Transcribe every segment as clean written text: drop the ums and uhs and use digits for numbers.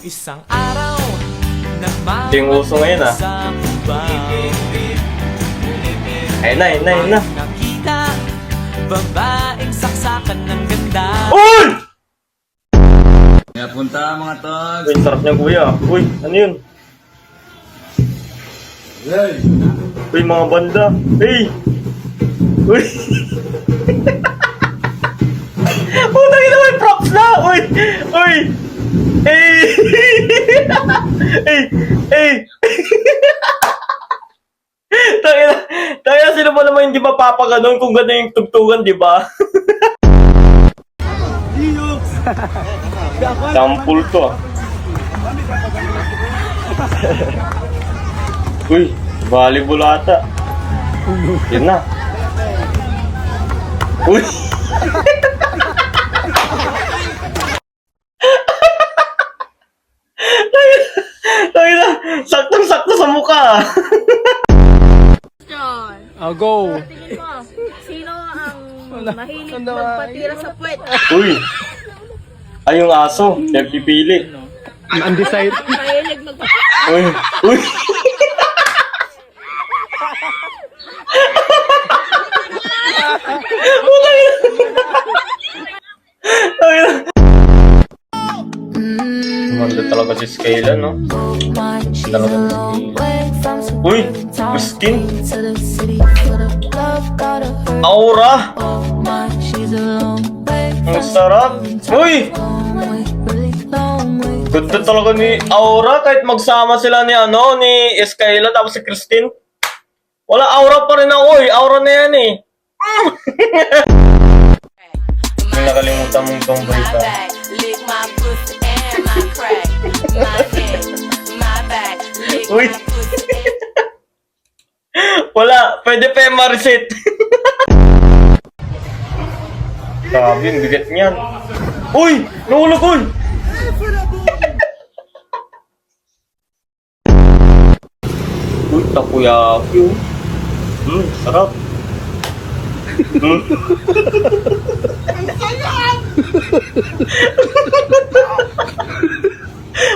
Isang araw Ito yung uso ngayon ah. Ayun na, ayun na, ayun na. Nakita babaeng saksakan ng ganda. Uy! Kaya punta mga togs. Uy, sarap niya kuya. Uy, ano yun? Uy, mga banda. Hey! Uy! Puta ina, may props na! Uy! Uy! Hey! Hey! Hey! Tangina, sino ba naman hindi mapapaganon kung gano'n yung tugtugan, di ba? Sample to ah. Uy, volleyball ata. Yun na. Uy! Tangina, saktong-sakto sa mukha ah. I'll go. Tingin mo, sino ang mahilig magpatira sa puwet? Uy! Ay, yung aso. Siya pipili. Undecided. Mahilig magpatira. Uy! Uy! Maganda talaga si Skyla, no? Talaga Uy! Miskin! Aura! Ang sarap! Uy! Ganda talaga ni Aura kahit magsama sila ni ni Skyla tapos si Christine. Wala aura pa rin ako eh. Aura na yan eh. May nakalimutan mong tomboy ka. Uy! Wala. Pwede pa yung ma-reset. Sabi, ang bigat niyan. Uy! Nahulog, uy! Uy, takoyaki, oh. Sarap.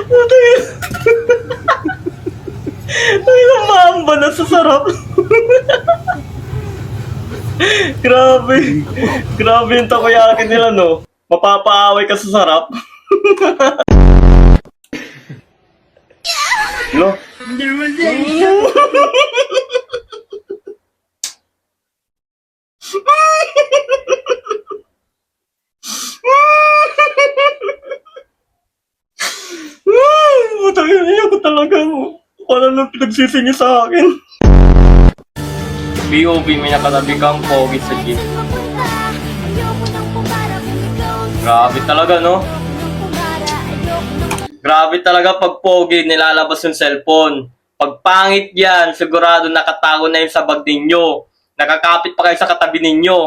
Puta yun. Ay, namamba na sa sarap. Grabe. Grabe yung takoyaki nila, no? Mapapaaway ka sa sarap. No? Putang ina ko talaga. Wala nang pinagsisi niyo sa akin. POV, may nakatabi kang pogi sa jeep. Grabe talaga, no? Grabe talaga pag pogi, nilalabas yung cellphone. Pag pangit yan, sigurado nakatago na yun sa bag ninyo. Nakakapit pa kayo sa katabi ninyo.